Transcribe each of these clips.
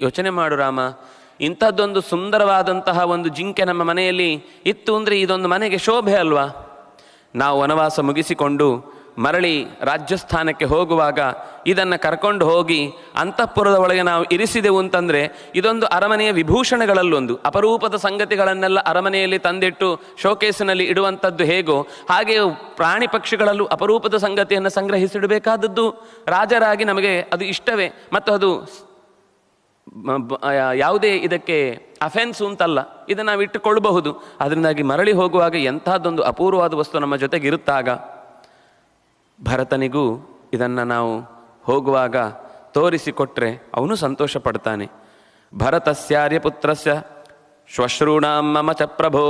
ಯೋಚನೆ ಮಾಡು ರಾಮ, ಇಂಥದ್ದೊಂದು ಸುಂದರವಾದಂತಹ ಒಂದು ಜಿಂಕೆ ನಮ್ಮ ಮನೆಯಲ್ಲಿ ಇತ್ತು ಅಂದರೆ ಇದೊಂದು ಮನೆಗೆ ಶೋಭೆ ಅಲ್ವಾ? ನಾವು ವನವಾಸ ಮುಗಿಸಿಕೊಂಡು ಮರಳಿ ರಾಜ್ಯಸ್ಥಾನಕ್ಕೆ ಹೋಗುವಾಗ ಇದನ್ನು ಕರ್ಕೊಂಡು ಹೋಗಿ ಅಂತಃಪುರದ ಒಳಗೆ ನಾವು ಇರಿಸಿದೆವು ಅಂತಂದರೆ ಇದೊಂದು ಅರಮನೆಯ ವಿಭೂಷಣಗಳಲ್ಲೊಂದು. ಅಪರೂಪದ ಸಂಗತಿಗಳನ್ನೆಲ್ಲ ಅರಮನೆಯಲ್ಲಿ ತಂದಿಟ್ಟು ಶೋಕೇಸಿನಲ್ಲಿ ಇಡುವಂಥದ್ದು ಹೇಗೋ ಹಾಗೆ ಪ್ರಾಣಿ ಪಕ್ಷಿಗಳಲ್ಲೂ ಅಪರೂಪದ ಸಂಗತಿಯನ್ನು ಸಂಗ್ರಹಿಸಿಡಬೇಕಾದದ್ದು ರಾಜರಾಗಿ ನಮಗೆ ಅದು ಇಷ್ಟವೇ. ಮತ್ತು ಅದು ಯಾವುದೇ ಇದಕ್ಕೆ ಅಫೆನ್ಸು ಅಂತಲ್ಲ, ಇದನ್ನು ನಾವು ಇಟ್ಟುಕೊಳ್ಳಬಹುದು. ಅದರಿಂದಾಗಿ ಮರಳಿ ಹೋಗುವಾಗ ಎಂಥದ್ದೊಂದು ಅಪೂರ್ವವಾದ ವಸ್ತು ನಮ್ಮ ಜೊತೆಗಿರುತ್ತಾಗ ಭರತನಿಗೂ ಇದನ್ನು ನಾವು ಹೋಗುವಾಗ ತೋರಿಸಿಕೊಟ್ರೆ ಅವನು ಸಂತೋಷ ಪಡ್ತಾನೆ. ಭರತಸ್ಯಾರ್ಯ ಪುತ್ರಸ್ಯ ಶ್ವಶ್ರೂಣಾಂ ಮಮ ಚ ಪ್ರಭೋ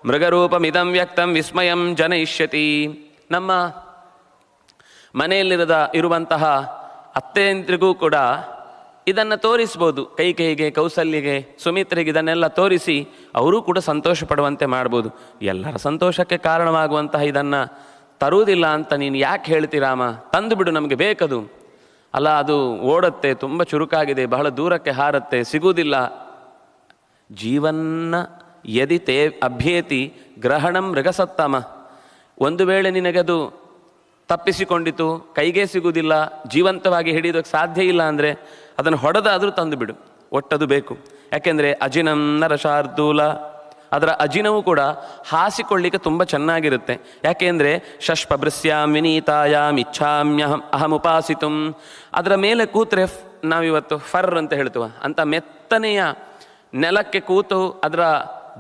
ಮೃಗರೂಪಮಿದಂ ವ್ಯಕ್ತಂ ವಿಸ್ಮಯಂ ಜನಯಿಷ್ಯತಿ. ನಮ್ಮ ಮನೆಯಲ್ಲಿರುವಂತಹ ಅತ್ತೆಯಂದ್ರಿಗೂ ಕೂಡ ಇದನ್ನು ತೋರಿಸ್ಬೋದು. ಕೈಕೇಯಿಗೆ, ಕೌಸಲ್ಯಗೆ, ಸುಮಿತ್ರೆಗೆ ಇದನ್ನೆಲ್ಲ ತೋರಿಸಿ ಅವರೂ ಕೂಡ ಸಂತೋಷ ಪಡುವಂತೆ ಮಾಡ್ಬೋದು. ಎಲ್ಲರ ಸಂತೋಷಕ್ಕೆ ಕಾರಣವಾಗುವಂತಹ ಇದನ್ನು ತರುವುದಿಲ್ಲ ಅಂತ ನೀನು ಯಾಕೆ ಹೇಳ್ತೀರಾಮ? ತಂದು ಬಿಡು, ನಮಗೆ ಬೇಕದು. ಅಲ್ಲ, ಅದು ಓಡುತ್ತೆ, ತುಂಬ ಚುರುಕಾಗಿದೆ, ಬಹಳ ದೂರಕ್ಕೆ ಹಾರತ್ತೆ, ಸಿಗುವುದಿಲ್ಲ. ಜೀವನ್ನ ಯದಿ ತೇ ಅಭ್ಯೇತಿ ಗ್ರಹಣಂ ಮೃಗಸತ್ತಮ. ಒಂದು ವೇಳೆ ನಿನಗದು ತಪ್ಪಿಸಿಕೊಂಡಿತು, ಕೈಗೆ ಸಿಗುವುದಿಲ್ಲ, ಜೀವಂತವಾಗಿ ಹಿಡಿಯೋದಕ್ಕೆ ಸಾಧ್ಯ ಇಲ್ಲ ಅಂದರೆ ಅದನ್ನು ಹೊಡೆದಾದರೂ ತಂದು ಬಿಡು, ಒಟ್ಟದು ಬೇಕು. ಯಾಕೆಂದರೆ ಅಜಿನಂ ನರಶಾರ್ದೂಲ, ಅದರ ಅಜಿನವೂ ಕೂಡ ಹಾಸಿಕೊಳ್ಳಿಕ್ಕೆ ತುಂಬ ಚೆನ್ನಾಗಿರುತ್ತೆ. ಯಾಕೆಂದರೆ ಷಷ್ಪಭೃಸ್ಯಾಂ ವಿನೀತಾಯಾಮ್ ಇಚ್ಛಾಮ್ಯಹಂ ಅಹಮುಪಾಸಿತುಂ. ಅದರ ಮೇಲೆ ಕೂತ್ರೆ ನಾವಿವತ್ತು ಫರ್ ಅಂತ ಹೇಳ್ತೀವ, ಅಂಥ ಮೆತ್ತನೆಯ ನೆಲಕ್ಕೆ ಕೂತು ಅದರ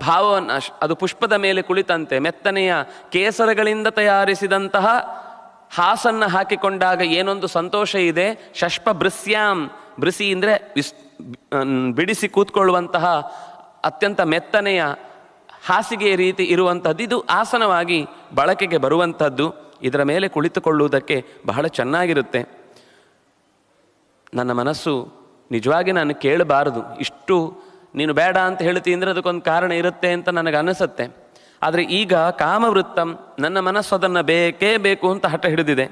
ಭಾವವನ್ನು, ಅದು ಪುಷ್ಪದ ಮೇಲೆ ಕುಳಿತಂತೆ ಮೆತ್ತನೆಯ ಕೇಸರಗಳಿಂದ ತಯಾರಿಸಿದಂತಹ ಹಾಸನ್ನು ಹಾಕಿಕೊಂಡಾಗ ಏನೊಂದು ಸಂತೋಷ ಇದೆ. ಷಷ್ಪಭೃಸ್ಯಾಂ, ಭೃಸಿ ಅಂದರೆ ಬಿಡಿಸಿ ಕೂತ್ಕೊಳ್ಳುವಂತಹ ಅತ್ಯಂತ ಮೆತ್ತನೆಯ ಹಾಸಿಗೆ ರೀತಿ ಇರುವಂಥದ್ದು, ಇದು ಆಸನವಾಗಿ ಬಳಕೆಗೆ ಬರುವಂಥದ್ದು. ಇದರ ಮೇಲೆ ಕುಳಿತುಕೊಳ್ಳುವುದಕ್ಕೆ ಬಹಳ ಚೆನ್ನಾಗಿರುತ್ತೆ. ನನ್ನ ಮನಸ್ಸು ನಿಜವಾಗಿ ನಾನು ಕೇಳಬಾರದು, ಇಷ್ಟು ನೀನು ಬೇಡ ಅಂತ ಹೇಳ್ತೀನಿ ಅಂದರೆ ಅದಕ್ಕೊಂದು ಕಾರಣ ಇರುತ್ತೆ ಅಂತ ನನಗೆ ಅನಿಸುತ್ತೆ. ಆದರೆ ಈಗ ಕಾಮವೃತ್ತಂ, ನನ್ನ ಮನಸ್ಸು ಅದನ್ನು ಬೇಕೇ ಬೇಕು ಅಂತ ಹಠ ಹಿಡಿದಿದೆ.